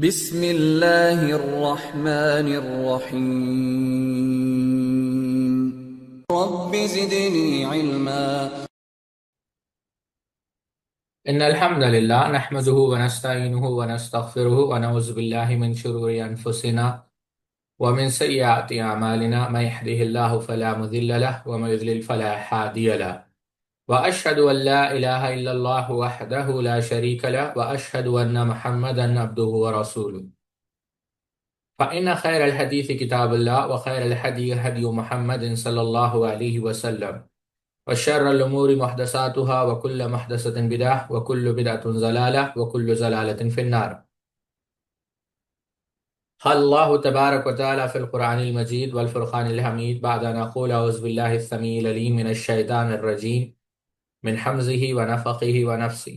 بسم اللہ الرحمن الرحیم رب زدنی علما إن الحمد لله نحمده ونستعينه ونستغفره ونعوذ بالله من شرور أنفسنا ومن سيئات أعمالنا من يهده الله فلا مضل له ومن يضلل فلا هادي له وأشهد أن لا إله إلا الله وحده لا شريك له وأشهد أن محمدا عبده ورسوله فإن خير الحديث كتاب الله وخير الهدي هدي محمد صلى الله عليه وسلم وشر الأمور محدثاتها وكل محدثة بدعة وكل بدعة ضلالة وكل ضلالة في النار. قال الله تبارك وتعالى في القرآن المجيد والفرقان الحميد بعد أن أقول أعوذ بالله السميع العليم من الشيطان الرجيم من حمزه ونفخه ونفسه.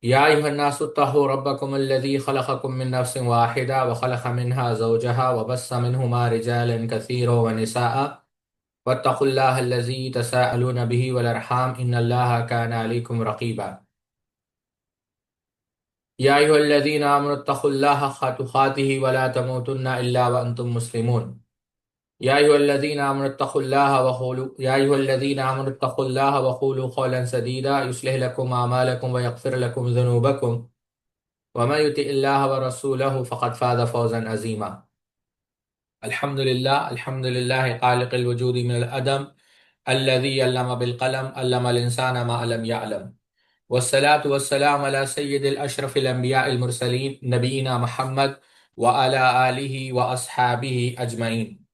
يا أيها الناس اتقوا ربكم الذي خلقكم من نفس واحدة وخلق منها زوجها وبث منهما رجالا كثيرا ونساء واتقوا الله الذي تساءلون به والأرحام إن الله كان عليكم رقيبا. يا أيها الذين آمنوا اتقوا الله حق تقاته ولا تموتن إلا وأنتم مسلمون. يا أيها الذين آمنوا اتقوا الله وقولوا قولا سديدا يصلح لكم أعمالكم ويغفر لكم ذنوبكم ومن يطع الله ورسوله فقد فاز فوزا عظيما. الحمد لله خالق الوجود من العدم الذي علم بالقلم علم الإنسان ما لم يعلم والصلاة والسلام على سيد الأشرف الأنبياء المرسلين نبينا محمد وعلى آله وأصحابه أجمعين.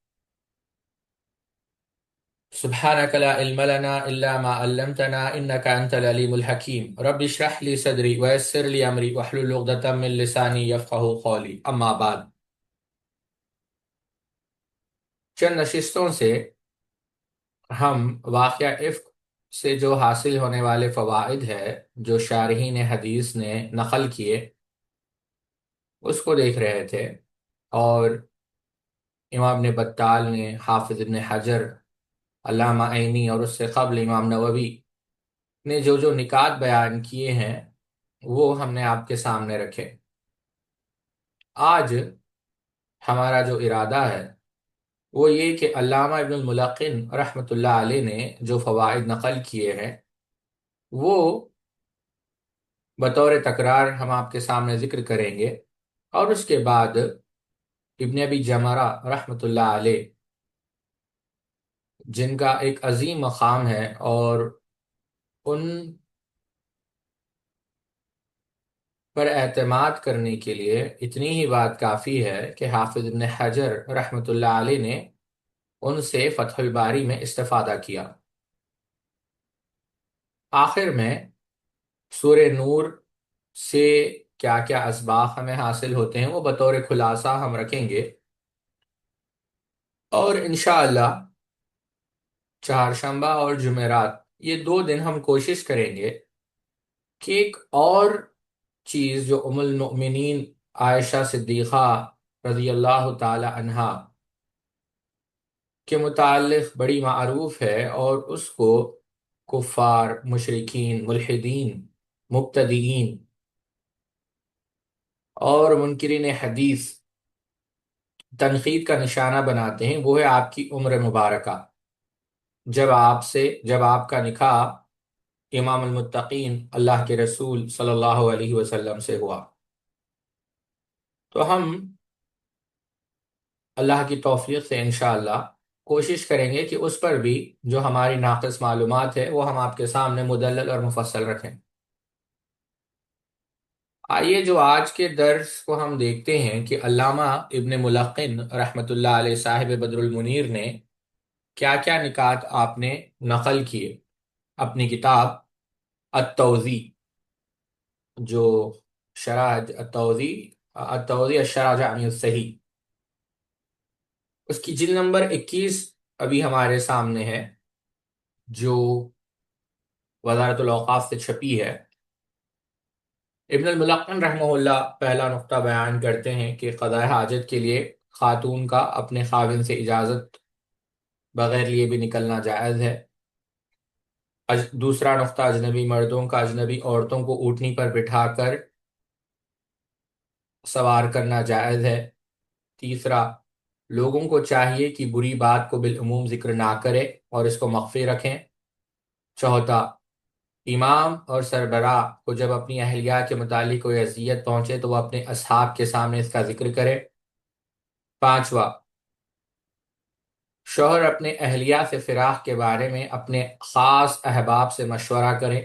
سبحانك لا علم لنا إلا ما علمتنا إنك أنت العليم الحكيم. رب اشرح لي صدري ويسر لي أمري واحلل عقدة من لساني يفقهوا قولي. أما بعد، چند نشستوں سے ہم واقعہ افک سے جو حاصل ہونے والے فوائد ہے جو شارحین حدیث نے نقل کیے اس کو دیکھ رہے تھے، اور امام ابن بطال نے، حافظ ابن حجر، علامہ عینی اور اس سے قبل امام نووی نے جو جو نکات بیان کیے ہیں وہ ہم نے آپ کے سامنے رکھے۔ آج ہمارا جو ارادہ ہے وہ یہ کہ علامہ ابن الملقن رحمۃ اللہ علیہ نے جو فوائد نقل کیے ہیں وہ بطور تکرار ہم آپ کے سامنے ذکر کریں گے، اور اس کے بعد ابن ابی جمرہ رحمۃ اللہ علیہ، جن کا ایک عظیم مقام ہے اور ان پر اعتماد کرنے کے لیے اتنی ہی بات کافی ہے کہ حافظ ابن حجر رحمۃ اللہ علیہ نے ان سے فتح الباری میں استفادہ کیا۔ آخر میں سورہ نور سے کیا کیا اسباق ہمیں حاصل ہوتے ہیں وہ بطور خلاصہ ہم رکھیں گے، اور انشاءاللہ چہارشنبہ اور جمعرات یہ 2 دن ہم کوشش کریں گے کہ ایک اور چیز جو ام المؤمنین عائشہ صدیقہ رضی اللہ تعالی عنہا کے متعلق بڑی معروف ہے اور اس کو کفار، مشرکین، ملحدین، مبتدئین اور منکرین حدیث تنقید کا نشانہ بناتے ہیں، وہ ہے آپ کی عمر مبارکہ، جب آپ کا نکاح امام المتقین اللہ کے رسول صلی اللہ علیہ وسلم سے ہوا، تو ہم اللہ کی توفیق سے انشاءاللہ کوشش کریں گے کہ اس پر بھی جو ہماری ناقص معلومات ہے وہ ہم آپ کے سامنے مدلل اور مفصل رکھیں۔ آئیے جو آج کے درس کو ہم دیکھتے ہیں کہ علامہ ابن ملقن رحمۃ اللہ علیہ صاحب بدر المنیر نے کیا کیا نکات آپ نے نقل کیے اپنی کتاب التوضیح، جو شرح التوضیح الشرح جامع الصحیح، اس کی جلد نمبر 21 ابھی ہمارے سامنے ہے جو وزارت الاوقاف سے چھپی ہے۔ ابن الملقن رحمہ اللہ پہلا نقطہ بیان کرتے ہیں کہ قضاء حاجت کے لیے خاتون کا اپنے خاوند سے اجازت بغیر لیے بھی نکلنا جائز ہے۔ دوسرا نقطہ، اجنبی مردوں کا اجنبی عورتوں کو اونٹنی پر بٹھا کر سوار کرنا جائز ہے۔ تیسرا، لوگوں کو چاہیے کہ بری بات کو بالعموم ذکر نہ کرے اور اس کو مخفی رکھیں۔ چوتھا، امام اور سربراہ کو جب اپنی اہلیہ کے متعلق کوئی اذیت پہنچے تو وہ اپنے اصحاب کے سامنے اس کا ذکر کرے۔ پانچواں، شوہر اپنے اہلیہ سے فراق کے بارے میں اپنے خاص احباب سے مشورہ کرے۔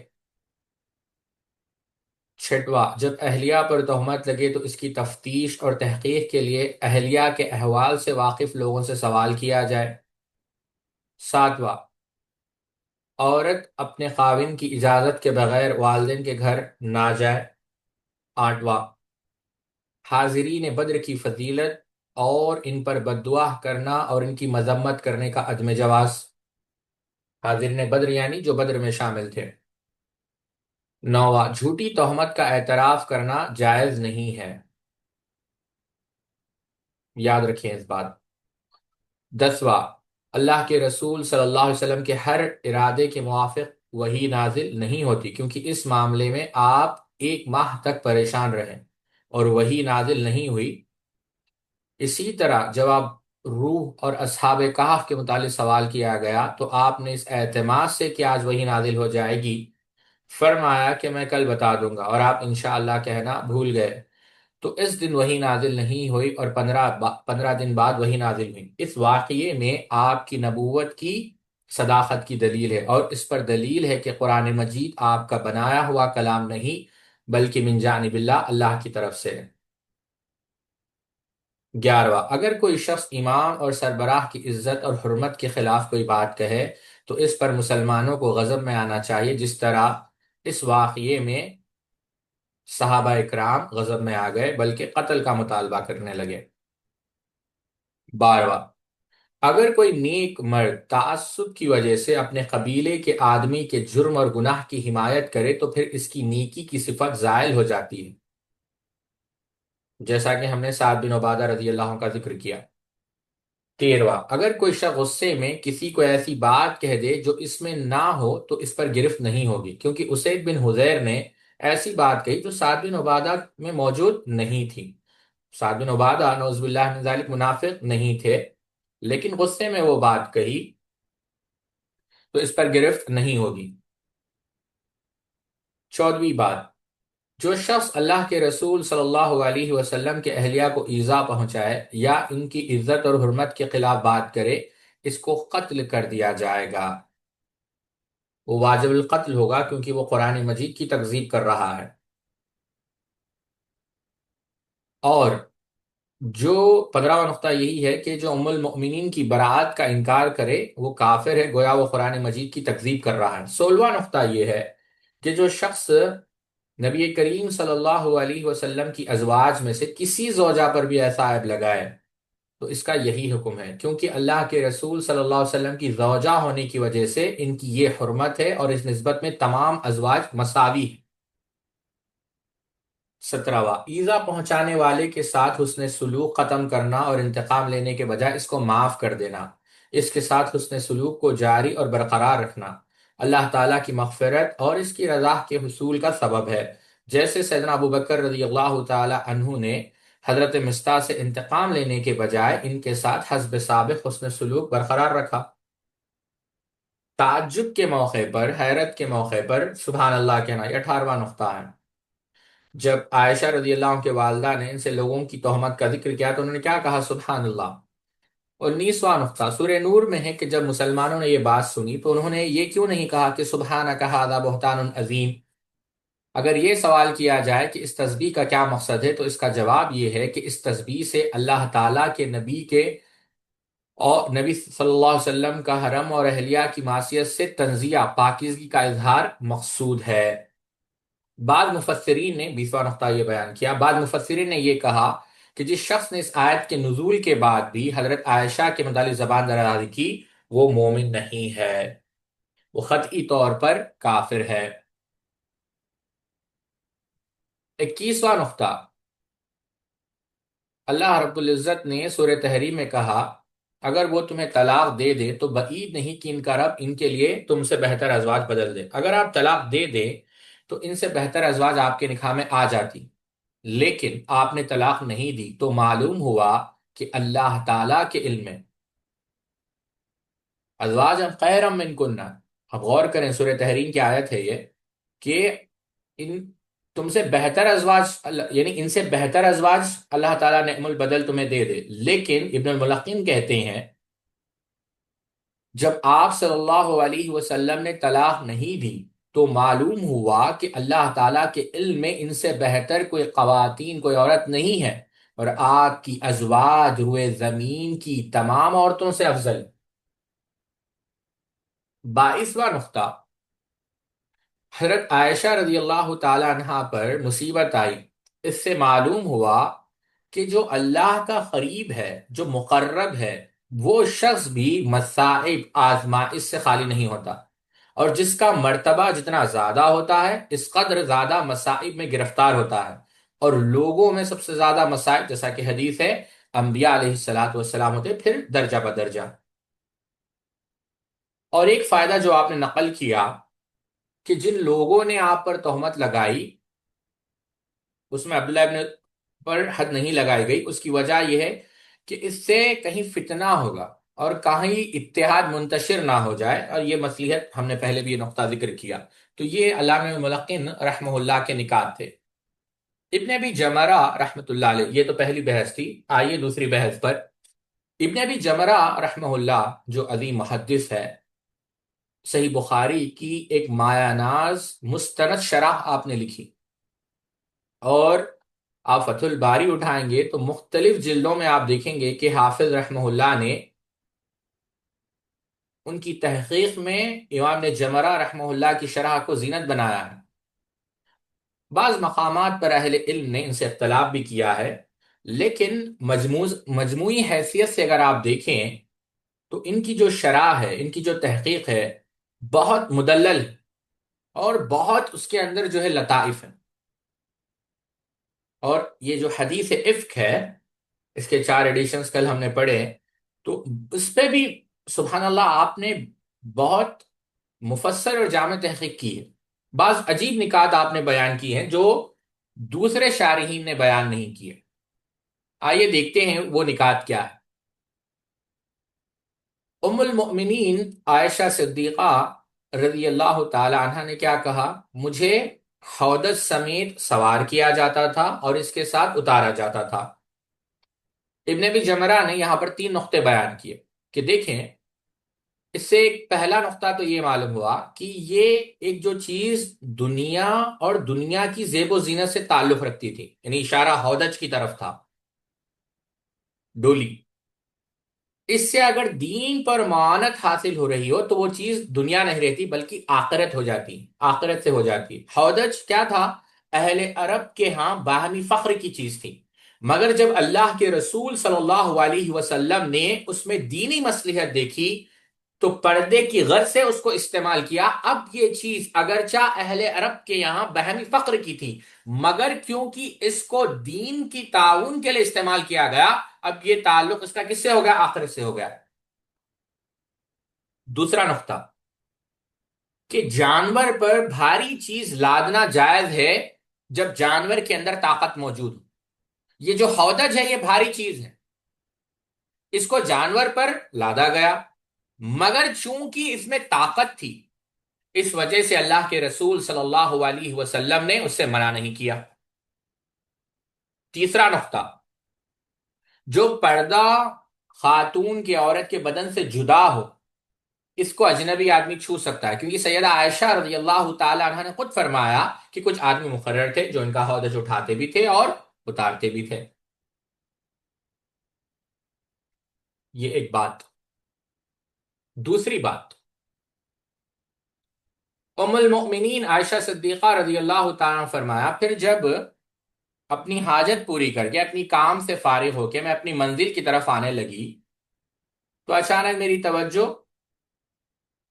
چھٹواں، جب اہلیہ پر تہمت لگے تو اس کی تفتیش اور تحقیق کے لیے اہلیہ کے احوال سے واقف لوگوں سے سوال کیا جائے۔ ساتواں، عورت اپنے خاوند کی اجازت کے بغیر والدین کے گھر نہ جائے۔ آٹھواں، حاضرین بدر کی فضیلت اور ان پر بددعا کرنا اور ان کی مذمت کرنے کا عدم جواز۔ حاضرین بدر یعنی جو بدر میں شامل تھے۔ نوواں، جھوٹی تہمت کا اعتراف کرنا جائز نہیں ہے، یاد رکھیں اس بات۔ دسواں، اللہ کے رسول صلی اللہ علیہ وسلم کے ہر ارادے کے موافق وحی نازل نہیں ہوتی، کیونکہ اس معاملے میں آپ 1 ماہ تک پریشان رہے اور وحی نازل نہیں ہوئی۔ اسی طرح جب آپ روح اور اصحاب کہف کے متعلق سوال کیا گیا تو آپ نے اس اعتماد سے کہ آج وحی نازل ہو جائے گی فرمایا کہ میں کل بتا دوں گا، اور آپ انشاءاللہ کہنا بھول گئے، تو اس دن وحی نازل نہیں ہوئی اور 15 دن بعد وحی نازل ہوئی۔ اس واقعے میں آپ کی نبوت کی صداقت کی دلیل ہے، اور اس پر دلیل ہے کہ قرآن مجید آپ کا بنایا ہوا کلام نہیں بلکہ من جانب اللہ کی طرف سے ہے۔ 11واں، اگر کوئی شخص امام اور سربراہ کی عزت اور حرمت کے خلاف کوئی بات کہے تو اس پر مسلمانوں کو غضب میں آنا چاہیے، جس طرح اس واقعے میں صحابہ اکرام غضب میں آ گئے بلکہ قتل کا مطالبہ کرنے لگے۔ 12واں، اگر کوئی نیک مرد تعصب کی وجہ سے اپنے قبیلے کے آدمی کے جرم اور گناہ کی حمایت کرے تو پھر اس کی نیکی کی صفت زائل ہو جاتی ہے، جیسا کہ ہم نے سعد بن عبادہ رضی اللہ عنہ کا ذکر کیا۔ 13واں، اگر کوئی شخص غصے میں کسی کو ایسی بات کہہ دے جو اس میں نہ ہو تو اس پر گرفت نہیں ہوگی، کیونکہ اسید بن حضیر نے ایسی بات کہی جو سعد بن عبادہ میں موجود نہیں تھی۔ سعد بن عبادہ نعوذ باللہ من ذالک منافق نہیں تھے، لیکن غصے میں وہ بات کہی تو اس پر گرفت نہیں ہوگی۔ 14ویں بات، جو شخص اللہ کے رسول صلی اللہ علیہ وسلم کے اہلیہ کو ایذا پہنچائے یا ان کی عزت اور حرمت کے خلاف بات کرے اس کو قتل کر دیا جائے گا، وہ واجب القتل ہوگا کیونکہ وہ قرآن مجید کی تکذیب کر رہا ہے۔ اور جو 15واں نقطہ یہی ہے کہ جو ام المؤمنین کی براعت کا انکار کرے وہ کافر ہے، گویا وہ قرآن مجید کی تکذیب کر رہا ہے۔ 16واں نقطہ یہ ہے کہ جو شخص نبی کریم صلی اللہ علیہ وسلم کی ازواج میں سے کسی زوجہ پر بھی ایسا عیب لگائے تو اس کا یہی حکم ہے، کیونکہ اللہ کے رسول صلی اللہ علیہ وسلم کی زوجہ ہونے کی وجہ سے ان کی یہ حرمت ہے اور اس نسبت میں تمام ازواج مساوی ہیں۔ 17واں، ایذا پہنچانے والے کے ساتھ حسن سلوک ختم کرنا اور انتقام لینے کے بجائے اس کو معاف کر دینا، اس کے ساتھ حسن سلوک کو جاری اور برقرار رکھنا اللہ تعالیٰ کی مغفرت اور اس کی رضا کے حصول کا سبب ہے، جیسے سیدنا ابو بکر رضی اللہ تعالی عنہ نے حضرت مستح سے انتقام لینے کے بجائے ان کے ساتھ حسب سابق حسن سلوک برقرار رکھا۔ تعجب کے موقع پر، حیرت کے موقع پر سبحان اللہ کہنا، یہ 18واں نقطہ ہے۔ جب عائشہ رضی اللہ عنہ کے والدہ نے ان سے لوگوں کی تہمت کا ذکر کیا تو انہوں نے کیا کہا؟ سبحان اللہ۔ 19واں نقطہ سورہ نور میں ہے کہ جب مسلمانوں نے یہ بات سنی تو انہوں نے یہ کیوں نہیں کہا کہ سبحانک ھذا بہتان عظیم؟ اگر یہ سوال کیا جائے کہ اس تسبیح کا کیا مقصد ہے تو اس کا جواب یہ ہے کہ اس تسبیح سے اللہ تعالیٰ کے نبی کے اور نبی صلی اللہ علیہ وسلم کا حرم اور اہلیہ کی معصیت سے تنزیہ، پاکیزگی کا اظہار مقصود ہے۔ بعض مفسرین نے 20واں نقطہ یہ بیان کیا، بعض مفسرین نے یہ کہا کہ جس شخص نے اس آیت کے نزول کے بعد بھی حضرت عائشہ کے متعلق زبان درازی کی وہ مومن نہیں ہے، وہ قطعی طور پر کافر ہے۔ 21واں نقطہ، اللہ رب العزت نے سورہ تحریم میں کہا اگر وہ تمہیں طلاق دے دے تو بعید نہیں کہ ان کا رب ان کے لیے تم سے بہتر ازواج بدل دے۔ اگر آپ طلاق دے دیں تو ان سے بہتر ازواج آپ کے نکاح میں آ جاتی، لیکن آپ نے طلاق نہیں دی تو معلوم ہوا کہ اللہ تعالیٰ کے علم میں ازواجا خیرا منکن، اب غور کریں سورہ تحریم کی آیت ہے یہ، کہ ان تم سے بہتر ازواج یعنی ان سے بہتر ازواج اللہ تعالیٰ نعم البدل تمہیں دے دے، لیکن ابن الملقین کہتے ہیں جب آپ صلی اللہ علیہ وسلم نے طلاق نہیں دی تو معلوم ہوا کہ اللہ تعالیٰ کے علم میں ان سے بہتر کوئی خواتین کوئی عورت نہیں ہے، اور آپ کی ازواج روئے زمین کی تمام عورتوں سے افضل۔ 22واں نقطہ، حضرت عائشہ رضی اللہ تعالی عنہا پر مصیبت آئی، اس سے معلوم ہوا کہ جو اللہ کا قریب ہے، جو مقرب ہے، وہ شخص بھی مصائب آزمائش سے خالی نہیں ہوتا، اور جس کا مرتبہ جتنا زیادہ ہوتا ہے اس قدر زیادہ مصائب میں گرفتار ہوتا ہے، اور لوگوں میں سب سے زیادہ مصائب جیسا کہ حدیث ہے انبیاء علیہ الصلوۃ والسلام ہوتے، پھر درجہ بدرجہ۔ اور ایک فائدہ جو آپ نے نقل کیا کہ جن لوگوں نے آپ پر تہمت لگائی اس میں عبداللہ ابن پر حد نہیں لگائی گئی، اس کی وجہ یہ ہے کہ اس سے کہیں فتنہ ہوگا اور کہیں اتحاد منتشر نہ ہو جائے، اور یہ مصلحت ہم نے پہلے بھی یہ نقطہ ذکر کیا۔ تو یہ علامہ ملقن رحمہ اللہ کے نکات تھے۔ ابن ابی جمرہ رحمۃ اللہ علیہ، یہ تو پہلی بحث تھی، آئیے دوسری بحث پر۔ ابن ابی جمرہ رحمہ اللہ جو عظیم محدث ہے، صحیح بخاری کی ایک مایہ ناز مستند شرح آپ نے لکھی، اور آپ فتح الباری اٹھائیں گے تو مختلف جلدوں میں آپ دیکھیں گے کہ حافظ رحمہ اللہ نے ان کی تحقیق میں امام نے جمرہ رحمہ اللہ کی شرح کو زینت بنایا ہے۔ بعض مقامات پر اہل علم نے ان سے اختلاف بھی کیا ہے، لیکن مجموعی حیثیت سے اگر آپ دیکھیں تو ان کی جو شرح ہے، ان کی جو تحقیق ہے، بہت مدلل ہے، اور بہت اس کے اندر جو ہے لطائف ہے۔ اور یہ جو حدیث افک ہے، اس کے 4 ایڈیشنز کل ہم نے پڑھے، تو اس پہ بھی سبحان اللہ آپ نے بہت مفصل اور جامع تحقیق کی ہے۔ بعض عجیب نکات آپ نے بیان کی ہیں جو دوسرے شارحین نے بیان نہیں کیے۔ آئیے دیکھتے ہیں وہ نکات کیا ہے۔ ام المؤمنین عائشہ صدیقہ رضی اللہ تعالی عنہ نے کیا کہا؟ مجھے حوض سمیت سوار کیا جاتا تھا اور اس کے ساتھ اتارا جاتا تھا۔ ابن ابی جمرہ نے یہاں پر 3 نقطے بیان کیے کہ دیکھیں، اس سے ایک پہلا نقطہ تو یہ معلوم ہوا کہ یہ ایک جو چیز دنیا اور دنیا کی زیب و زینت سے تعلق رکھتی تھی، یعنی اشارہ ہودج کی طرف تھا، ڈولی، اس سے اگر دین پر معانت حاصل ہو رہی ہو تو وہ چیز دنیا نہیں رہتی بلکہ آخرت ہو جاتی، آخرت سے ہو جاتی۔ ہودج کیا تھا؟ اہل عرب کے ہاں باہمی فخر کی چیز تھی، مگر جب اللہ کے رسول صلی اللہ علیہ وسلم نے اس میں دینی مصلحت دیکھی تو پردے کی غرض سے اس کو استعمال کیا۔ اب یہ چیز اگرچہ اہل عرب کے یہاں بہمی فخر کی تھی، مگر کیونکہ اس کو دین کی تعاون کے لیے استعمال کیا گیا، اب یہ تعلق اس کا کس سے ہو گیا؟ آخرت سے ہو گیا۔ دوسرا نقطہ کہ جانور پر بھاری چیز لادنا جائز ہے جب جانور کے اندر طاقت موجود ہو۔ یہ جو ہودج ہے یہ بھاری چیز ہے، اس کو جانور پر لادا گیا، مگر چونکہ اس میں طاقت تھی اس وجہ سے اللہ کے رسول صلی اللہ علیہ وسلم نے اس سے منع نہیں کیا۔ تیسرا نقطہ، جو پردہ خاتون کی عورت کے بدن سے جدا ہو اس کو اجنبی آدمی چھو سکتا ہے، کیونکہ سیدہ عائشہ رضی اللہ تعالی عنہ نے خود فرمایا کہ کچھ آدمی مقرر تھے جو ان کا ہودج اٹھاتے بھی تھے اور اتارتے بھی تھے۔ یہ ایک بات۔ دوسری بات، ام المؤمنین عائشہ صدیقہ رضی اللہ تعالیٰ عنہ فرمایا پھر جب اپنی حاجت پوری کر کے اپنی کام سے فارغ ہو کے میں اپنی منزل کی طرف آنے لگی تو اچانک میری توجہ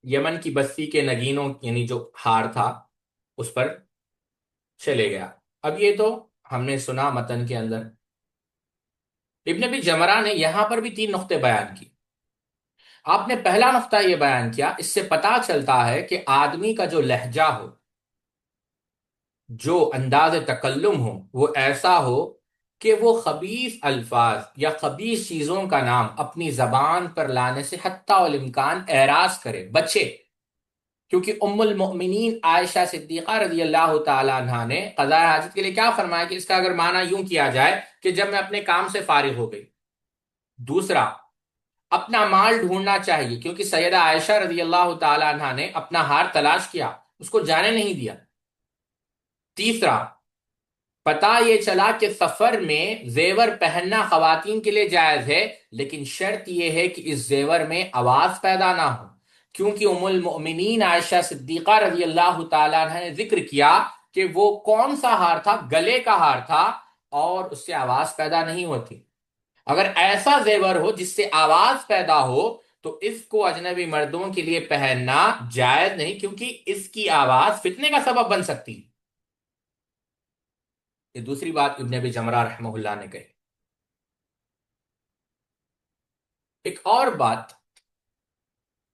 یمن کی بستی کے نگینوں یعنی جو ہار تھا اس پر چلے گیا۔ اب یہ تو ہم نے سنا متن کے اندر، ابن ابی جمرہ نے یہاں پر بھی 3 نقطے بیان کی۔ آپ نے پہلا نقطہ یہ بیان کیا، اس سے پتا چلتا ہے کہ آدمی کا جو لہجہ ہو، جو انداز تکلم ہو وہ ایسا ہو کہ وہ خبیث الفاظ یا خبیث چیزوں کا نام اپنی زبان پر لانے سے حتی الامکان اعراض کرے، بچے۔ کیونکہ ام المؤمنین عائشہ صدیقہ رضی اللہ تعالی عنہا نے قضاء حاجت کے لیے کیا فرمایا کہ اس کا اگر معنی یوں کیا جائے کہ جب میں اپنے کام سے فارغ ہو گئی۔ دوسرا، اپنا مال ڈھونڈنا چاہیے، کیونکہ سیدہ عائشہ رضی اللہ تعالی عنہا نے اپنا ہار تلاش کیا، اس کو جانے نہیں دیا۔ تیسرا، پتہ یہ چلا کہ سفر میں زیور پہننا خواتین کے لیے جائز ہے، لیکن شرط یہ ہے کہ اس زیور میں آواز پیدا نہ ہو، کیونکہ ام المؤمنین عائشہ صدیقہ رضی اللہ تعالیٰ عنہ نے ذکر کیا کہ وہ کون سا ہار تھا، گلے کا ہار تھا، اور اس سے آواز پیدا نہیں ہوتی۔ اگر ایسا زیور ہو جس سے آواز پیدا ہو تو اس کو اجنبی مردوں کے لیے پہننا جائز نہیں، کیونکہ اس کی آواز فتنے کا سبب بن سکتی ہے۔ یہ دوسری بات ابن ابی جمرہ رحمہ اللہ نے کہی۔ ایک اور بات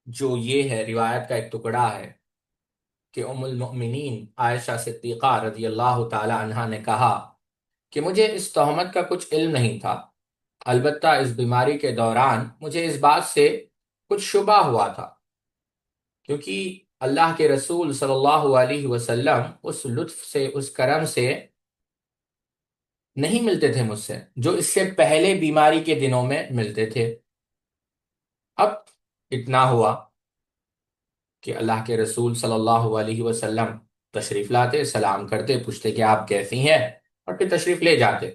جو یہ ہے، روایت کا ایک ٹکڑا ہے کہ ام المؤمنین عائشہ صدیقہ رضی اللہ تعالی عنہا نے کہا کہ مجھے اس تہمت کا کچھ علم نہیں تھا، البتہ اس بیماری کے دوران مجھے اس بات سے کچھ شبہ ہوا تھا، کیونکہ اللہ کے رسول صلی اللہ علیہ وسلم اس لطف سے، اس کرم سے نہیں ملتے تھے مجھ سے جو اس سے پہلے بیماری کے دنوں میں ملتے تھے۔ اب اتنا ہوا کہ اللہ کے رسول صلی اللہ علیہ وسلم تشریف لاتے، سلام کرتے، پوچھتے کہ آپ کیسی ہیں، اور پھر تشریف لے جاتے۔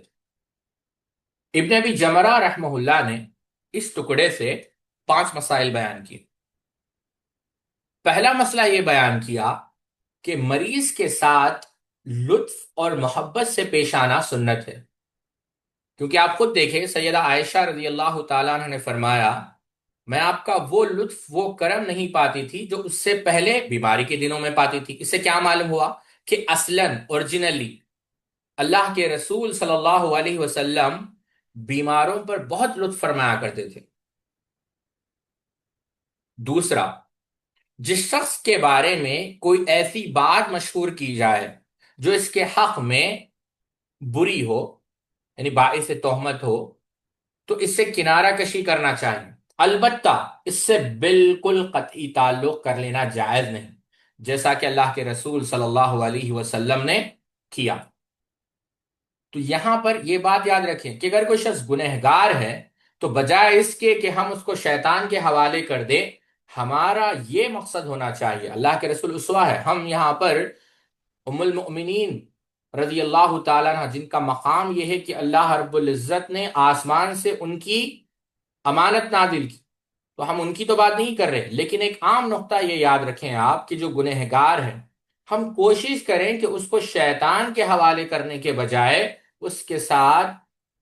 ابن ابی جمرہ رحمہ اللہ نے اس ٹکڑے سے 5 مسائل بیان کیے۔ پہلا مسئلہ یہ بیان کیا کہ مریض کے ساتھ لطف اور محبت سے پیش آنا سنت ہے، کیونکہ آپ خود دیکھیں سیدہ عائشہ رضی اللہ تعالیٰ عنہ نے فرمایا میں آپ کا وہ لطف، وہ کرم نہیں پاتی تھی جو اس سے پہلے بیماری کے دنوں میں پاتی تھی۔ اس سے کیا معلوم ہوا کہ اصلاً اوریجنلی اللہ کے رسول صلی اللہ علیہ وسلم بیماروں پر بہت لطف فرمایا کرتے تھے۔ دوسرا، جس شخص کے بارے میں کوئی ایسی بات مشہور کی جائے جو اس کے حق میں بری ہو، یعنی باعث تہمت ہو، تو اس سے کنارہ کشی کرنا چاہیے، البتہ اس سے بالکل قطعی تعلق کر لینا جائز نہیں، جیسا کہ اللہ کے رسول صلی اللہ علیہ وسلم نے کیا۔ تو یہاں پر یہ بات یاد رکھیں کہ اگر کوئی شخص گنہگار ہے تو بجائے اس کے کہ ہم اس کو شیطان کے حوالے کر دیں، ہمارا یہ مقصد ہونا چاہیے، اللہ کے رسول اسوہ ہے، ہم یہاں پر ام المؤمنین رضی اللہ تعالیٰ عنہ جن کا مقام یہ ہے کہ اللہ رب العزت نے آسمان سے ان کی امانت نازل کی، تو ہم ان کی تو بات نہیں کر رہے، لیکن ایک عام نقطہ یہ یاد رکھیں آپ کہ جو گنہگار ہے ہم کوشش کریں کہ اس کو شیطان کے حوالے کرنے کے بجائے اس کے ساتھ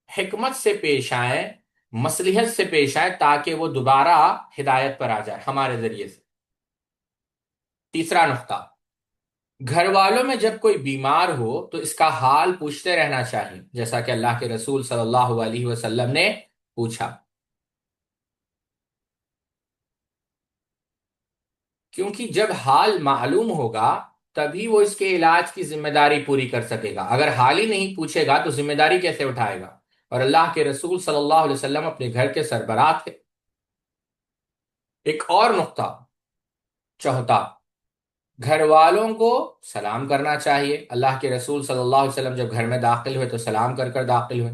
حکمت سے پیش آئیں، مصلحت سے پیش آئیں، تاکہ وہ دوبارہ ہدایت پر آ جائے ہمارے ذریعے سے۔ تیسرا نقطہ، گھر والوں میں جب کوئی بیمار ہو تو اس کا حال پوچھتے رہنا چاہیے، جیسا کہ اللہ کے رسول صلی اللہ علیہ وسلم نے پوچھا، کیونکہ جب حال معلوم ہوگا تبھی وہ اس کے علاج کی ذمہ داری پوری کر سکے گا، اگر حال ہی نہیں پوچھے گا تو ذمہ داری کیسے اٹھائے گا؟ اور اللہ کے رسول صلی اللہ علیہ وسلم اپنے گھر کے سربراہ تھے۔ ایک اور نقطہ، چوتھا، گھر والوں کو سلام کرنا چاہیے، اللہ کے رسول صلی اللہ علیہ وسلم جب گھر میں داخل ہوئے تو سلام کر کر داخل ہوئے۔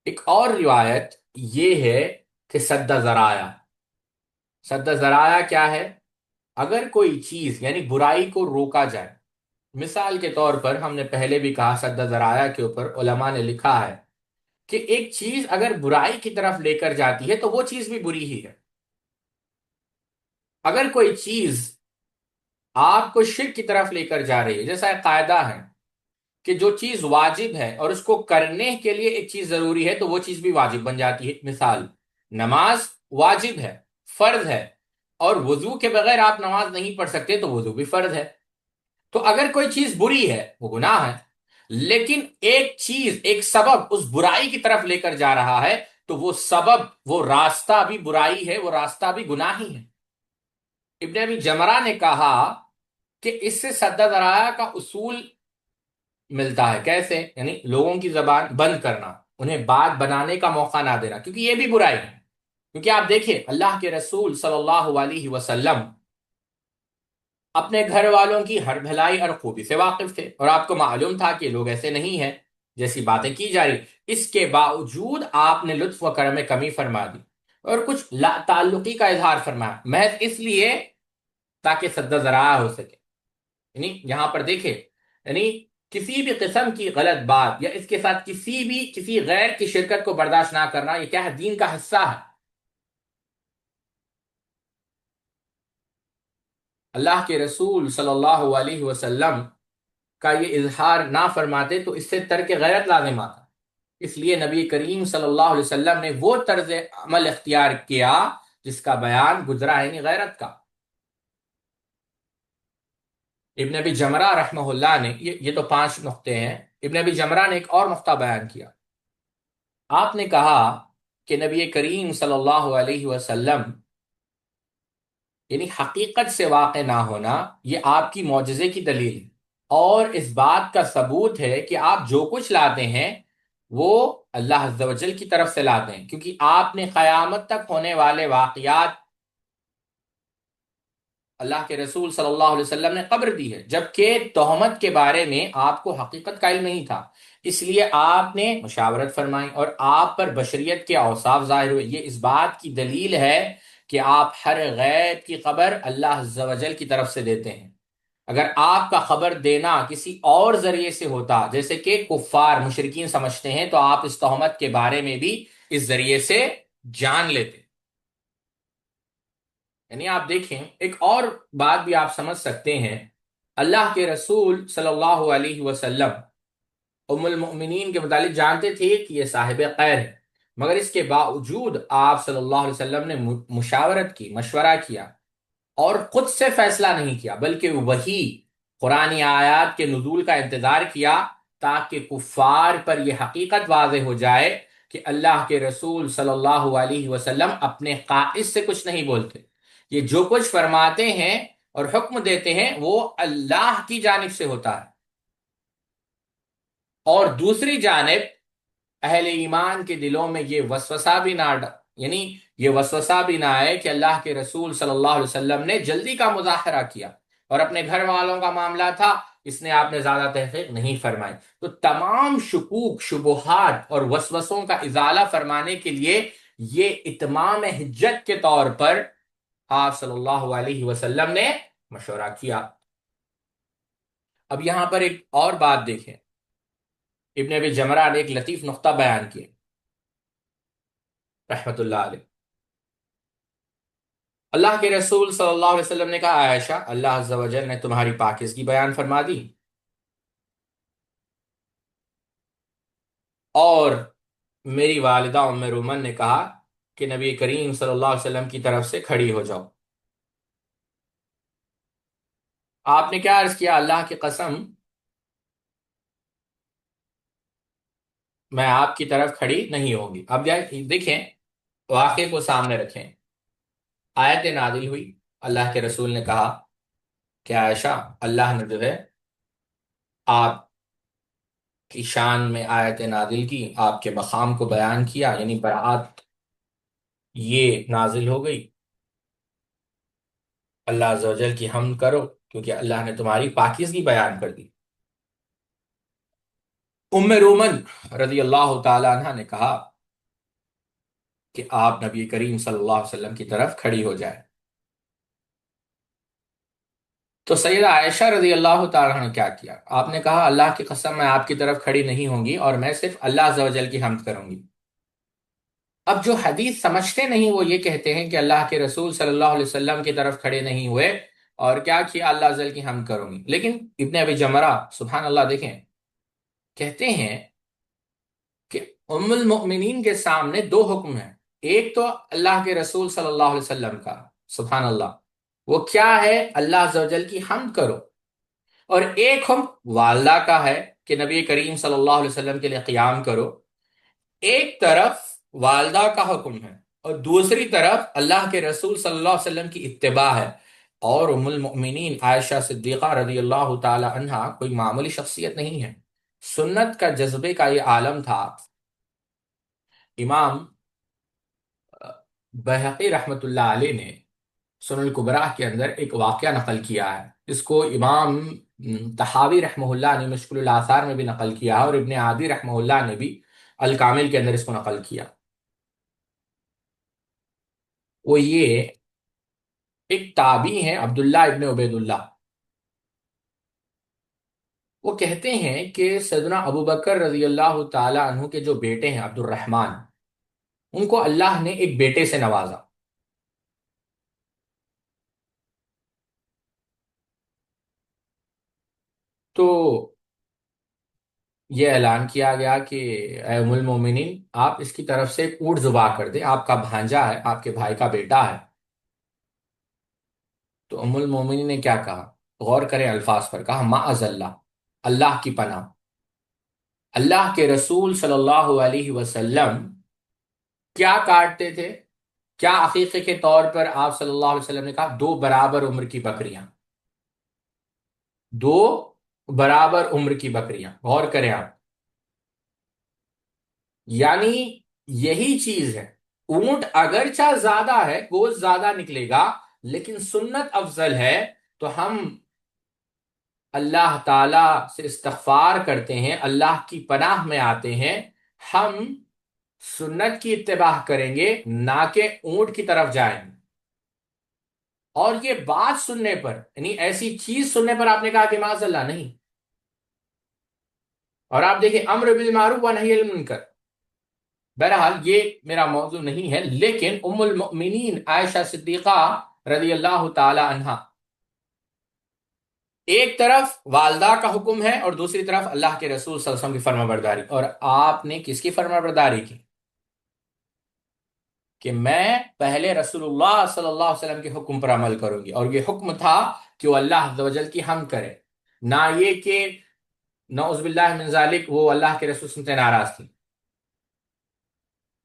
ایک اور روایت یہ ہے کہ سد ذرائع، سد ذرائع کیا ہے؟ اگر کوئی چیز یعنی برائی کو روکا جائے، مثال کے طور پر ہم نے پہلے بھی کہا سد ذرائع کے اوپر علماء نے لکھا ہے کہ ایک چیز اگر برائی کی طرف لے کر جاتی ہے تو وہ چیز بھی بری ہی ہے۔ اگر کوئی چیز آپ کو شرک کی طرف لے کر جا رہی ہے، جیسا ایک قاعدہ ہے کہ جو چیز واجب ہے اور اس کو کرنے کے لیے ایک چیز ضروری ہے تو وہ چیز بھی واجب بن جاتی ہے۔ مثال، نماز واجب ہے، فرض ہے، اور وضو کے بغیر آپ نماز نہیں پڑھ سکتے تو وضو بھی فرض ہے۔ تو اگر کوئی چیز بری ہے وہ گناہ ہے، لیکن ایک چیز، ایک سبب اس برائی کی طرف لے کر جا رہا ہے تو وہ سبب، وہ راستہ بھی برائی ہے، وہ راستہ بھی گناہ ہی ہے۔ ابن ابی جمرہ نے کہا کہ اس سے سد ذرائع کا اصول ملتا ہے. کیسے؟ یعنی لوگوں کی زبان بند کرنا، انہیں بات بنانے کا موقع نہ دینا، کیونکہ یہ بھی برائی ہے. کیونکہ آپ دیکھیں اللہ کے رسول صلی اللہ علیہ وسلم اپنے گھر والوں کی ہر بھلائی اور خوبی سے واقف تھے، اور آپ کو معلوم تھا کہ لوگ ایسے نہیں ہیں جیسی باتیں کی جا رہی. اس کے باوجود آپ نے لطف و کرم میں کمی فرما دی اور کچھ لا تعلقی کا اظہار فرمایا، محض اس لیے تاکہ سد ذرائع ہو سکے. یعنی یہاں پر دیکھیں، یعنی کسی بھی قسم کی غلط بات یا اس کے ساتھ کسی غیر کی شرکت کو برداشت نہ کرنا، یہ کیا ہے؟ دین کا حصہ ہے. اللہ کے رسول صلی اللہ علیہ وسلم کا یہ اظہار نہ فرماتے تو اس سے ترک غیرت لازم آتا. اس لیے نبی کریم صلی اللہ علیہ وسلم نے وہ طرز عمل اختیار کیا جس کا بیان گزرا ہے، یعنی غیرت کا. ابن ابی جمرہ رحمہ اللہ نے یہ تو 5 نقطے ہیں. ابن ابی جمرہ نے ایک اور نقطہ بیان کیا. آپ نے کہا کہ نبی کریم صلی اللہ علیہ وسلم یعنی حقیقت سے واقع نہ ہونا یہ آپ کی معجزے کی دلیل ہے، اور اس بات کا ثبوت ہے کہ آپ جو کچھ لاتے ہیں وہ اللہ عز و جل کی طرف سے لاتے ہیں، کیونکہ آپ نے قیامت تک ہونے والے واقعات اللہ کے رسول صلی اللہ علیہ وسلم نے خبر دی ہے، جبکہ تہمت کے بارے میں آپ کو حقیقت کا علم نہیں تھا. اس لیے آپ نے مشاورت فرمائی اور آپ پر بشریت کے اوصاف ظاہر ہوئے. یہ اس بات کی دلیل ہے کہ آپ ہر غیب کی خبر اللہ عز و جل کی طرف سے دیتے ہیں. اگر آپ کا خبر دینا کسی اور ذریعے سے ہوتا، جیسے کہ کفار مشرکین سمجھتے ہیں، تو آپ اس تہمت کے بارے میں بھی اس ذریعے سے جان لیتے. یعنی آپ دیکھیں ایک اور بات بھی آپ سمجھ سکتے ہیں. اللہ کے رسول صلی اللہ علیہ وسلم ام المؤمنین کے متعلق جانتے تھے کہ یہ صاحب خیر ہے، مگر اس کے باوجود آپ صلی اللہ علیہ وسلم نے مشاورت کی، مشورہ کیا اور خود سے فیصلہ نہیں کیا، بلکہ وہی قرآنی آیات کے نزول کا انتظار کیا تاکہ کفار پر یہ حقیقت واضح ہو جائے کہ اللہ کے رسول صلی اللہ علیہ وسلم اپنے قائد سے کچھ نہیں بولتے. یہ جو کچھ فرماتے ہیں اور حکم دیتے ہیں وہ اللہ کی جانب سے ہوتا ہے. اور دوسری جانب اہل ایمان کے دلوں میں یہ وسوسہ بھی یعنی یہ وسوسہ بھی نہ آئے کہ اللہ کے رسول صلی اللہ علیہ وسلم نے جلدی کا مظاہرہ کیا اور اپنے گھر والوں کا معاملہ تھا، اس نے آپ نے زیادہ تحقیق نہیں فرمائی. تو تمام شکوک، شبہات اور وسوسوں کا ازالہ فرمانے کے لیے یہ اتمام حجت کے طور پر آپ صلی اللہ علیہ وسلم نے مشورہ کیا. اب یہاں پر ایک اور بات دیکھیں. ابن ابی جمرہ نے ایک لطیف نقطہ بیان کیا رحمت اللہ علیہ. اللہ کے رسول صلی اللہ علیہ وسلم نے کہا، عائشہ اللہ عز و جل نے تمہاری پاکیزگی بیان فرما دی اور میری والدہ ام رومن نے کہا کہ نبی کریم صلی اللہ علیہ وسلم کی طرف سے کھڑی ہو جاؤ. آپ نے کیا عرض کیا؟ اللہ کی قسم میں آپ کی طرف کھڑی نہیں ہوگی. اب دیکھیں، واقعے کو سامنے رکھیں. آیت نازل ہوئی، اللہ کے رسول نے کہا کہ عائشہ اللہ نے جو ہے آپ کی شان میں آیت نازل کی، آپ کے مقام کو بیان کیا، یعنی برات یہ نازل ہو گئی. اللہ عز و جل کی حمد کرو کیونکہ اللہ نے تمہاری پاکیزگی بیان کر دی. ام رومن رضی اللہ تعالی عنہ نے کہا کہ آپ نبی کریم صلی اللہ علیہ وسلم کی طرف کھڑی ہو جائے. تو سیدہ عائشہ رضی اللہ تعالیٰ عنہ نے کیا کیا؟ آپ نے کہا اللہ کی قسم میں آپ کی طرف کھڑی نہیں ہوں گی اور میں صرف اللہ عز و جل کی حمد کروں گی. اب جو حدیث سمجھتے نہیں وہ یہ کہتے ہیں کہ اللہ کے رسول صلی اللہ علیہ وسلم کی طرف کھڑے نہیں ہوئے اور کیا کیا؟ اللہ عز و جل کی حمد کروں گی. لیکن ابن ابی جمرہ سبحان اللہ دیکھیں کہتے ہیں کہ ام المؤمنین کے سامنے 2 حکم ہیں. ایک تو اللہ کے رسول صلی اللہ علیہ وسلم کا، سبحان اللہ، وہ کیا ہے؟ اللہ عز و جل کی حمد کرو. اور ایک حکم والدہ کا ہے کہ نبی کریم صلی اللہ علیہ وسلم کے لیے قیام کرو. ایک طرف والدہ کا حکم ہے اور دوسری طرف اللہ کے رسول صلی اللہ علیہ وسلم کی اتباع ہے. اور ام المؤمنین عائشہ صدیقہ رضی اللہ تعالی عنہا کوئی معمولی شخصیت نہیں ہے، سنت کا جذبے کا یہ عالم تھا۔ امام بہقی رحمۃ اللہ علیہ نے سنن الکبریٰ کے اندر ایک واقعہ نقل کیا ہے، اس کو امام طحاوی رحمہ اللہ نے مشکل الآثار میں بھی نقل کیا ہے، اور ابن عادی رحمہ اللہ نے بھی الکامل کے اندر اس کو نقل کیا۔ وہ یہ ایک تابعی ہیں عبداللہ ابن عبید اللہ، وہ کہتے ہیں کہ سیدنا ابو بکر رضی اللہ تعالی عنہ کے جو بیٹے ہیں عبد الرحمن، ان کو اللہ نے ایک بیٹے سے نوازا۔ تو یہ اعلان کیا گیا کہ اے ام المومنین، آپ اس کی طرف سے ایک اونٹ ذبح کر دیں، آپ کا بھانجا ہے، آپ کے بھائی کا بیٹا ہے۔ تو ام المومنین نے کیا کہا؟ غور کریں الفاظ پر، کہا معاذ اللہ، اللہ کی پناہ۔ اللہ کے رسول صلی اللہ علیہ وسلم کیا کاٹتے تھے؟ کیا عقیقے کے طور پر آپ صلی اللہ علیہ وسلم نے کہا؟ دو برابر عمر کی بکریاں، دو برابر عمر کی بکریاں، غور کریں آپ۔ یعنی یہی چیز ہے، اونٹ اگرچہ زیادہ ہے، گوشت زیادہ نکلے گا، لیکن سنت افضل ہے، تو ہم اللہ تعالی سے استغفار کرتے ہیں، اللہ کی پناہ میں آتے ہیں، ہم سنت کی اتباع کریں گے، نہ کہ اونٹ کی طرف جائیں گے۔ اور یہ بات سننے پر، یعنی ایسی چیز سننے پر آپ نے کہا کہ معاذ اللہ نہیں۔ اور آپ دیکھیں امر بالمعروف و نہی عن المنکر، بہرحال یہ میرا موضوع نہیں ہے، لیکن ام المؤمنین عائشہ صدیقہ رضی اللہ تعالی عنہا، ایک طرف والدہ کا حکم ہے اور دوسری طرف اللہ کے رسول صلی اللہ علیہ وسلم کی فرما برداری، اور آپ نے کس کی فرما برداری کی؟ کہ میں پہلے رسول اللہ صلی اللہ علیہ وسلم کے حکم پر عمل کروں گی، اور یہ حکم تھا کہ وہ اللہ عز و جل کی ہم کرے، نہ یہ کہ نعوذ باللہ من ذالک وہ اللہ کے رسول سے ناراض تھی۔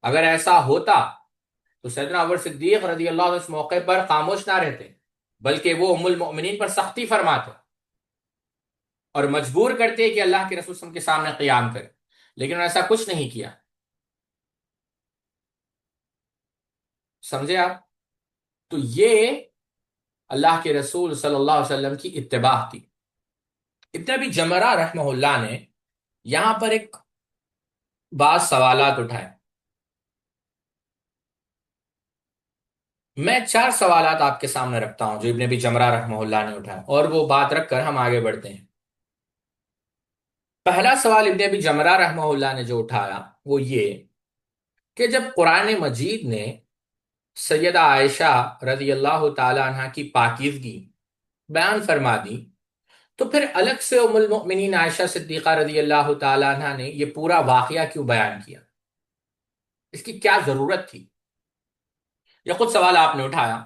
اگر ایسا ہوتا تو سیدنا ابو بکر صدیق رضی اللہ عنہ اس موقع پر خاموش نہ رہتے، بلکہ وہ ام المؤمنین پر سختی فرماتے اور مجبور کرتے کہ اللہ کے رسول صلی اللہ علیہ وسلم کے سامنے قیام کرے، لیکن انہوں نے ایسا کچھ نہیں کیا۔ سمجھے آپ؟ تو یہ اللہ کے رسول صلی اللہ علیہ وسلم کی اتباع تھی۔ ابن ابی جمرہ رحمہ اللہ نے یہاں پر ایک بعض سوالات اٹھائے، میں چار سوالات آپ کے سامنے رکھتا ہوں جو ابن ابی جمرہ رحمہ اللہ نے اٹھائے، اور وہ بات رکھ کر ہم آگے بڑھتے ہیں۔ پہلا سوال ابن ابی جمرہ رحمہ اللہ نے جو اٹھایا وہ یہ کہ جب قرآن مجید نے سیدہ عائشہ رضی اللہ تعالی عنہ کی پاکیزگی بیان فرما دی، تو پھر الگ سے ام المؤمنین عائشہ صدیقہ رضی اللہ تعالی عنہ نے یہ پورا واقعہ کیوں بیان کیا؟ اس کی کیا ضرورت تھی؟ یہ خود سوال آپ نے اٹھایا،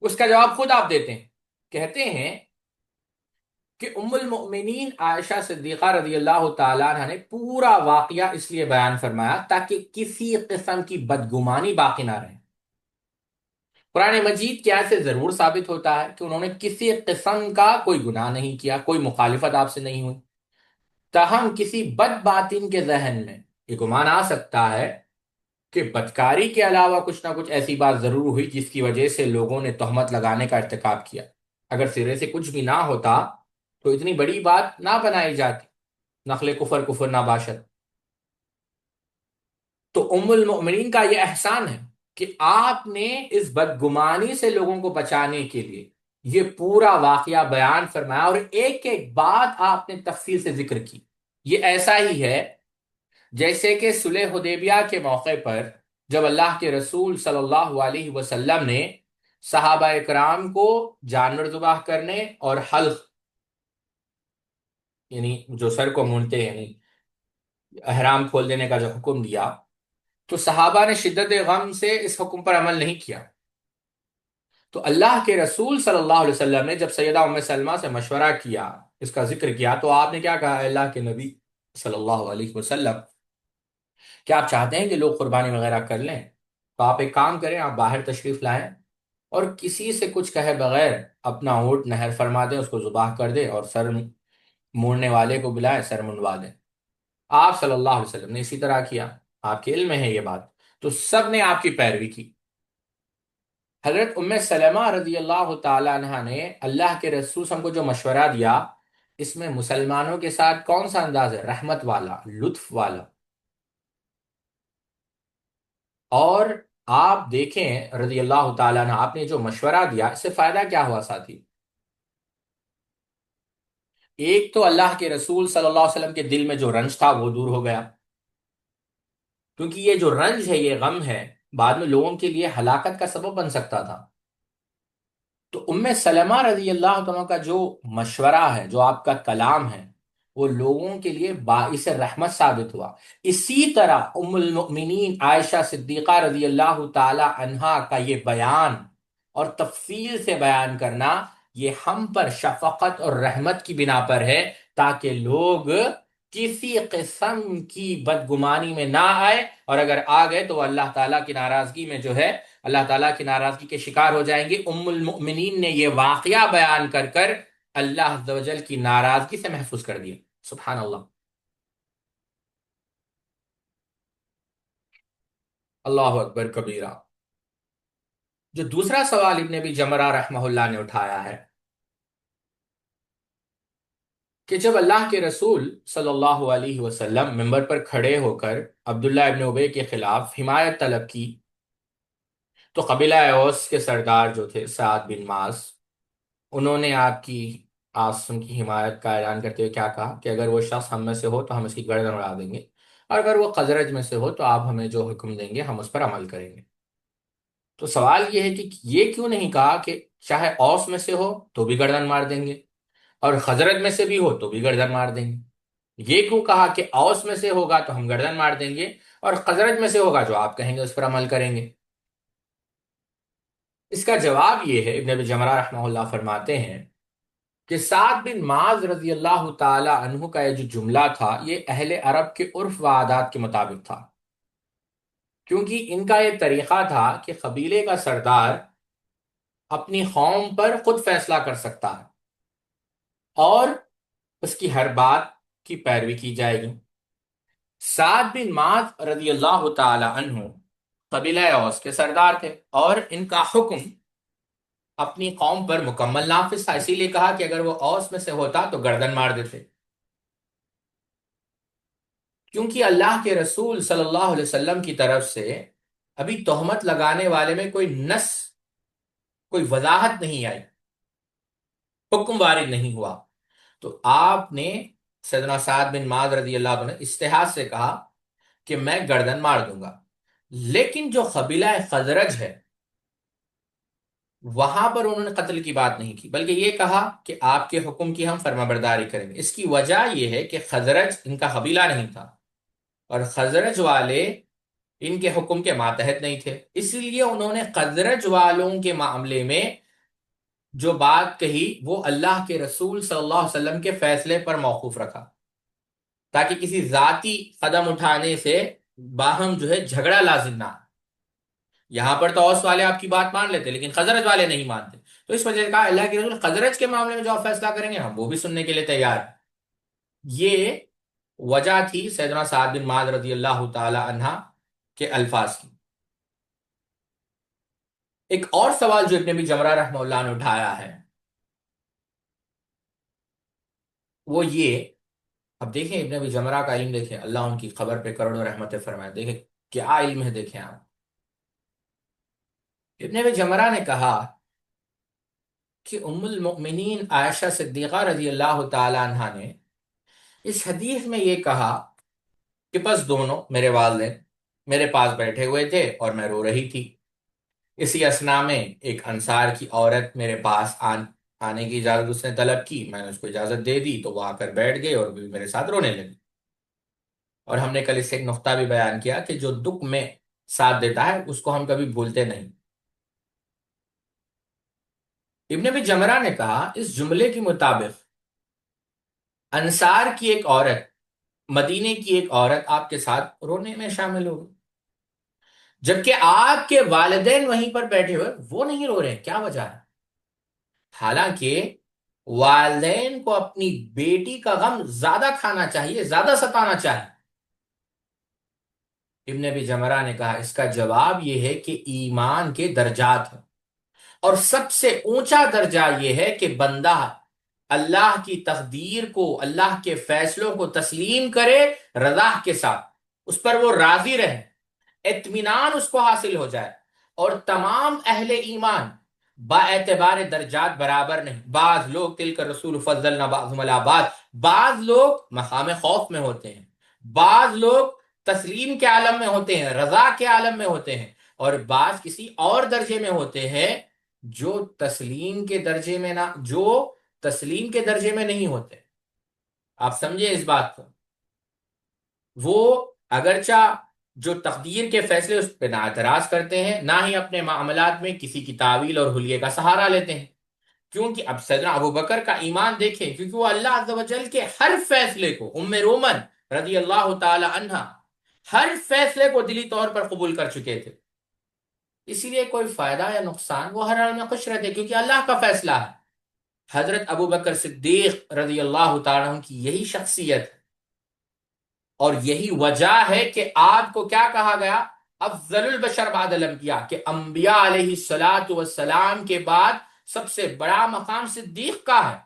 اس کا جواب خود آپ دیتے ہیں۔ کہتے ہیں کہ ام المؤمنین عائشہ صدیقہ رضی اللہ تعالی عنہ نے پورا واقعہ اس لیے بیان فرمایا تاکہ کسی قسم کی بدگمانی باقی نہ رہے۔ قرآن مجید کے آیت سے ضرور ثابت ہوتا ہے کہ انہوں نے کسی قسم کا کوئی گناہ نہیں کیا، کوئی مخالفت آپ سے نہیں ہوئی، تاہم کسی بد باطن کے ذہن میں یہ گمان آ سکتا ہے کہ بدکاری کے علاوہ کچھ نہ کچھ ایسی بات ضرور ہوئی جس کی وجہ سے لوگوں نے تہمت لگانے کا ارتکاب کیا۔ اگر سرے سے کچھ بھی نہ ہوتا تو اتنی بڑی بات نہ بنائی جاتی، نقل کفر کفر نہ باشد۔ تو ام المؤمنین کا یہ احسان ہے کہ آپ نے اس بدگمانی سے لوگوں کو بچانے کے لیے یہ پورا واقعہ بیان فرمایا، اور ایک ایک بات آپ نے تفصیل سے ذکر کی۔ یہ ایسا ہی ہے جیسے کہ صلح حدیبیہ کے موقع پر جب اللہ کے رسول صلی اللہ علیہ وسلم نے صحابہ اکرام کو جانور ذبح کرنے اور حلق، یعنی جو سر کو مونتے ہیں، یعنی احرام کھول دینے کا جو حکم دیا، تو صحابہ نے شدت غم سے اس حکم پر عمل نہیں کیا۔ تو اللہ کے رسول صلی اللہ علیہ وسلم نے جب سیدہ ام سلمہ سے مشورہ کیا، اس کا ذکر کیا، تو آپ نے کیا کہا؟ اے اللہ کے نبی صلی اللہ علیہ وسلم، کیا آپ چاہتے ہیں کہ لوگ قربانی وغیرہ کر لیں؟ تو آپ ایک کام کریں، آپ باہر تشریف لائیں اور کسی سے کچھ کہے بغیر اپنا اونٹ نہر فرما دے، اس کو ذبح کر دے اور سر موڑنے والے کو بلائے، سر منڈوا دے۔ آپ صلی اللہ علیہ وسلم نے اسی طرح کیا، آپ کے علم میں ہے یہ بات، تو سب نے آپ کی پیروی کی۔ حضرت ام سلمہ رضی اللہ تعالی عنہ نے اللہ کے رسول صلی اللہ علیہ وسلم کو جو مشورہ دیا، اس میں مسلمانوں کے ساتھ کون سا انداز ہے؟ رحمت والا، لطف والا۔ اور آپ دیکھیں رضی اللہ تعالیٰ عنہ، آپ نے جو مشورہ دیا، اس سے فائدہ کیا ہوا ساتھی؟ ایک تو اللہ کے رسول صلی اللہ علیہ وسلم کے دل میں جو رنج تھا وہ دور ہو گیا، کیونکہ یہ جو رنج ہے، یہ غم ہے، بعد میں لوگوں کے لیے ہلاکت کا سبب بن سکتا تھا۔ تو ام سلمہ رضی اللہ عنہ کا جو مشورہ ہے، جو آپ کا کلام ہے، وہ لوگوں کے لیے باعث رحمت ثابت ہوا۔ اسی طرح ام المؤمنین عائشہ صدیقہ رضی اللہ تعالی عنہا کا یہ بیان اور تفصیل سے بیان کرنا، یہ ہم پر شفقت اور رحمت کی بنا پر ہے، تاکہ لوگ کسی قسم کی بدگمانی میں نہ آئے، اور اگر آ گئے تو وہ اللہ تعالیٰ کی ناراضگی میں جو ہے، اللہ تعالیٰ کی ناراضگی کے شکار ہو جائیں گے۔ ام المؤمنین نے یہ واقعہ بیان کر کر اللہ عز و جل کی ناراضگی سے محفوظ کر دیا۔ سبحان اللہ، اللہ اکبر کبیرہ۔ جو دوسرا سوال ابن ابی جمرہ رحمہ اللہ نے اٹھایا ہے کہ جب اللہ کے رسول صلی اللہ علیہ وسلم منبر پر کھڑے ہو کر عبداللہ ابن ابی کے خلاف حمایت طلب کی، تو قبیلہ اوس کے سردار جو تھے سعد بن معاذ، انہوں نے آپ کی آسم کی حمایت کا اعلان کرتے ہوئے کیا کہا کہ اگر وہ شخص ہم میں سے ہو تو ہم اس کی گردن اڑا دیں گے، اور اگر وہ خزرج میں سے ہو تو آپ ہمیں جو حکم دیں گے ہم اس پر عمل کریں گے۔ تو سوال یہ ہے کہ یہ کیوں نہیں کہا کہ چاہے اوس میں سے ہو تو بھی گردن مار دیں گے، اور خزرج میں سے بھی ہو تو بھی گردن مار دیں گے؟ یہ کیوں کہا کہ اوس میں سے ہوگا تو ہم گردن مار دیں گے، اور خزرج میں سے ہوگا جو آپ کہیں گے اس پر عمل کریں گے؟ اس کا جواب یہ ہے، ابن ابی جمرہ رحمہ اللہ فرماتے ہیں کہ سعد بن معاذ رضی اللہ تعالی عنہ کا یہ جو جملہ تھا، یہ اہل عرب کے عرف و عادات کے مطابق تھا، کیونکہ ان کا یہ طریقہ تھا کہ قبیلے کا سردار اپنی قوم پر خود فیصلہ کر سکتا ہے، اور اس کی ہر بات کی پیروی کی جائے گی۔ سعد بن معاذ رضی اللہ تعالی عنہ قبیلہ اوس کے سردار تھے، اور ان کا حکم اپنی قوم پر مکمل نافذ تھا، اسی لیے کہا کہ اگر وہ اوس میں سے ہوتا تو گردن مار دیتے، کیونکہ اللہ کے رسول صلی اللہ علیہ وسلم کی طرف سے ابھی تہمت لگانے والے میں کوئی نص، کوئی وضاحت نہیں آئی، حکم وارد نہیں ہوا۔ تو آپ نے سیدنا سعد بن معاذ رضی اللہ عنہ نے استحاض سے کہا کہ میں گردن مار دوں گا، لیکن جو قبیلہ خزرج ہے وہاں پر انہوں نے قتل کی بات نہیں کی، بلکہ یہ کہا کہ آپ کے حکم کی ہم فرما برداری کریں گے۔ اس کی وجہ یہ ہے کہ خزرج ان کا قبیلہ نہیں تھا، اور خزرج والے ان کے حکم کے ماتحت نہیں تھے، اس لیے انہوں نے خزرج والوں کے معاملے میں جو بات کہی وہ اللہ کے رسول صلی اللہ علیہ وسلم کے فیصلے پر موقوف رکھا، تاکہ کسی ذاتی قدم اٹھانے سے باہم جو ہے جھگڑا لازم نہ آئے۔ یہاں پر تو اوس والے آپ کی بات مان لیتے لیکن خزرج والے نہیں مانتے، تو اس وجہ سے کہا اللہ کے رسول خزرج کے معاملے میں جو آپ فیصلہ کریں گے ہم وہ بھی سننے کے لیے تیار ہیں۔ یہ وجہ تھی سیدنا سعد بن معاذ رضی اللہ تعالی عنہ کے الفاظ کی۔ ایک اور سوال جو ابن ابی جمرہ رحمہ اللہ نے اٹھایا ہے وہ یہ، اب دیکھیں ابن ابی جمرہ کا علم دیکھیں، اللہ ان کی خبر پہ کروڑوں رحمتیں فرمائے، دیکھیں کیا علم ہے، دیکھیں آپ۔ ابن ابی جمرہ نے کہا کہ ام المؤمنین عائشہ صدیقہ رضی اللہ تعالی عنہا نے اس حدیث میں یہ کہا کہ بس دونوں میرے والدین میرے پاس بیٹھے ہوئے تھے اور میں رو رہی تھی، اسی اسنا میں ایک انصار کی عورت میرے پاس آنے کی اجازت اس نے طلب کی، میں نے اس کو اجازت دے دی، تو وہ آ کر بیٹھ گئے اور بھی میرے ساتھ رونے لگی۔ اور ہم نے کل اس سے ایک نقطہ بھی بیان کیا کہ جو دکھ میں ساتھ دیتا ہے اس کو ہم کبھی بھولتے نہیں۔ ابن ابی جمرہ نے کہا اس جملے کے مطابق انصار کی ایک عورت، مدینے کی ایک عورت آپ کے ساتھ رونے میں شامل ہو گئی، جبکہ آپ کے والدین وہیں پر بیٹھے ہوئے وہ نہیں رو رہے ہیں، کیا وجہ ہے؟ حالانکہ والدین کو اپنی بیٹی کا غم زیادہ کھانا چاہیے، زیادہ ستانا چاہیے۔ ابن ابی جمرہ نے کہا اس کا جواب یہ ہے کہ ایمان کے درجات ہیں، اور سب سے اونچا درجہ یہ ہے کہ بندہ اللہ کی تقدیر کو، اللہ کے فیصلوں کو تسلیم کرے رضا کے ساتھ، اس پر وہ راضی رہے، اطمینان اس کو حاصل ہو جائے۔ اور تمام اہل ایمان با اعتبار درجات برابر نہیں، بعض لوگ تلک رسول فضلنا بعضهم علی بعض، بعض لوگ مقام خوف میں ہوتے ہیں، بعض لوگ تسلیم کے عالم میں ہوتے ہیں، رضا کے عالم میں ہوتے ہیں، اور بعض کسی اور درجے میں ہوتے ہیں جو تسلیم کے درجے میں نہ، جو تسلیم کے درجے میں نہیں ہوتے۔ آپ سمجھے اس بات کو؟ وہ اگرچہ جو تقدیر کے فیصلے اس پہ نہ اعتراض کرتے ہیں، نہ ہی اپنے معاملات میں کسی کی تعویل اور حلیے کا سہارا لیتے ہیں، کیونکہ اب سیدنا ابو بکر کا ایمان دیکھیں، کیونکہ وہ اللہ عز و جل کے ہر فیصلے کو، ام رومن رضی اللہ تعالی عنہ ہر فیصلے کو دلی طور پر قبول کر چکے تھے، اسی لیے کوئی فائدہ یا نقصان وہ ہر حال میں خوش رہتے، کیونکہ اللہ کا فیصلہ ہے۔ حضرت ابو بکر صدیق رضی اللہ تعالیٰ عنہ کی یہی شخصیت ہے، اور یہی وجہ ہے کہ آپ کو کیا کہا گیا؟ افضل البشر بعد الانبیاء، کہ انبیاء علیہ الصلاۃ والسلام کے بعد سب سے بڑا مقام صدیق کا ہے،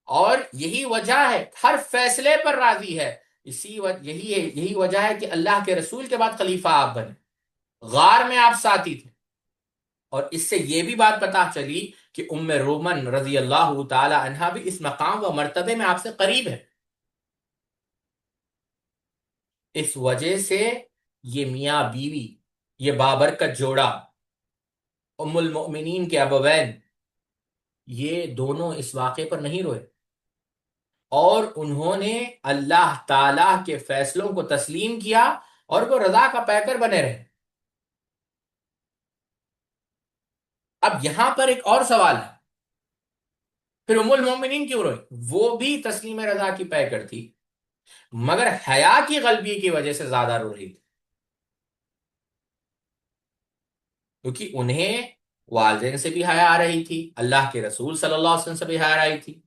اور یہی وجہ ہے ہر فیصلے پر راضی ہے، یہی وجہ ہے کہ اللہ کے رسول کے بعد خلیفہ آپ بنے، غار میں آپ ساتھی تھے، اور اس سے یہ بھی بات پتہ چلی کہ ام رومن رضی اللہ تعالی عنہا بھی اس مقام و مرتبے میں آپ سے قریب ہے۔ اس وجہ سے یہ میاں بیوی، یہ بابرکت جوڑا، ام المؤمنین کے ابوین، یہ دونوں اس واقعے پر نہیں روئے، اور انہوں نے اللہ تعالی کے فیصلوں کو تسلیم کیا، اور وہ رضا کا پیکر بنے رہے۔ اب یہاں پر ایک اور سوال ہے، پھر ام المؤمنین کیوں روئی؟ وہ بھی تسلیم رضا کی پیکر تھی، مگر حیا کی غلبی کی وجہ سے زیادہ رو رہی تھی، کیونکہ انہیں والدین سے بھی حیا آ رہی تھی، اللہ کے رسول صلی اللہ علیہ وسلم سے بھی حیا آ رہی تھی،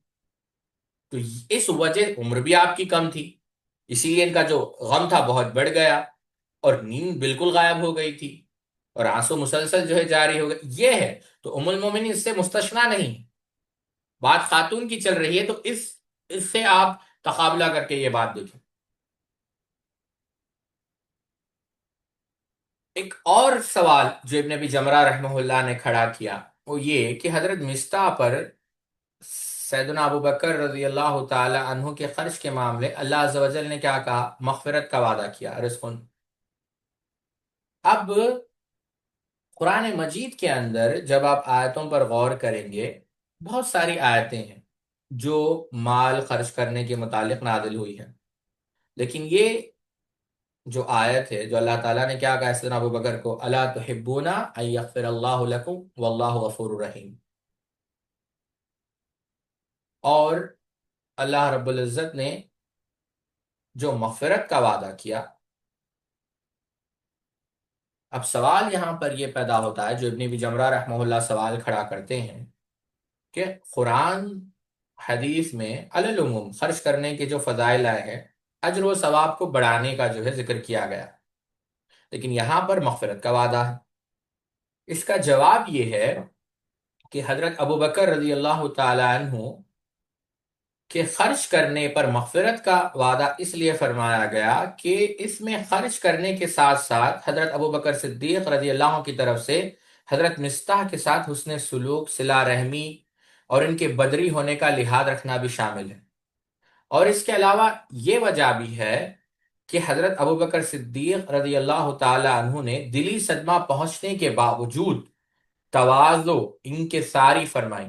تو اس وجہ عمر بھی آپ کی کم تھی، اسی لیے ان کا جو غم تھا بہت بڑھ گیا، اور نیند بالکل غائب ہو گئی تھی، اور آنسو مسلسل جو ہے جاری ہو گئے، یہ ہے تو ام المومنین اس سے مستثنا نہیں، بات خاتون کی چل رہی ہے، تو اس سے آپ تقابلہ کر کے یہ بات دیکھیں۔ ایک اور سوال جو ابن ابی جمرہ رحمہ اللہ نے کھڑا کیا، وہ یہ کہ حضرت مستح پر سیدنا ابو بکر رضی اللہ تعالی عنہ کے خرچ کے معاملے اللہ عز و جل نے کیا کہا؟ مغفرت کا وعدہ کیا، رزقن۔ اب قرآن مجید کے اندر جب آپ آیتوں پر غور کریں گے، بہت ساری آیتیں ہیں جو مال خرچ کرنے کے متعلق نازل ہوئی ہیں، لیکن یہ جو آیت ہے جو اللہ تعالیٰ نے کیا کہا سیدنا ابو بکر کو، الا تحبون ان یغفر اللہ لکم واللہ غفور رحیم، اور اللہ رب العزت نے جو مغفرت کا وعدہ کیا، اب سوال یہاں پر یہ پیدا ہوتا ہے جو ابن ابی جمرہ رحمہ اللہ سوال کھڑا کرتے ہیں کہ قرآن حدیث میں علی العموم خرچ کرنے کے جو فضائل آئے ہیں، اجر و ثواب کو بڑھانے کا جو ہے ذکر کیا گیا، لیکن یہاں پر مغفرت کا وعدہ ہے۔ اس کا جواب یہ ہے کہ حضرت ابو بکر رضی اللہ تعالی عنہ کہ خرچ کرنے پر مغفرت کا وعدہ اس لیے فرمایا گیا کہ اس میں خرچ کرنے کے ساتھ ساتھ حضرت ابو بکر صدیق رضی اللہ عنہ کی طرف سے حضرت مستح کے ساتھ حسن سلوک، صلہ رحمی اور ان کے بدری ہونے کا لحاظ رکھنا بھی شامل ہے، اور اس کے علاوہ یہ وجہ بھی ہے کہ حضرت ابو بکر صدیق رضی اللہ تعالی عنہ نے دلی صدمہ پہنچنے کے باوجود تواضع، انکساری فرمائی،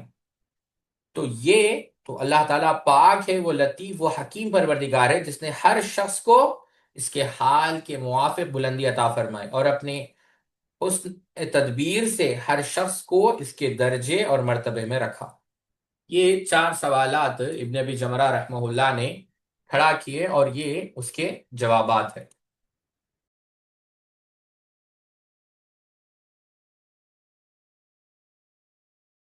تو یہ تو اللہ تعالیٰ پاک ہے، وہ لطیف، وہ حکیم پروردگار ہے جس نے ہر شخص کو اس کے حال کے موافق بلندی عطا فرمائی، اور اپنے اس تدبیر سے ہر شخص کو اس کے درجے اور مرتبے میں رکھا۔ یہ چار سوالات ابن ابی جمرہ رحمہ اللہ نے کھڑا کیے، اور یہ اس کے جوابات ہیں۔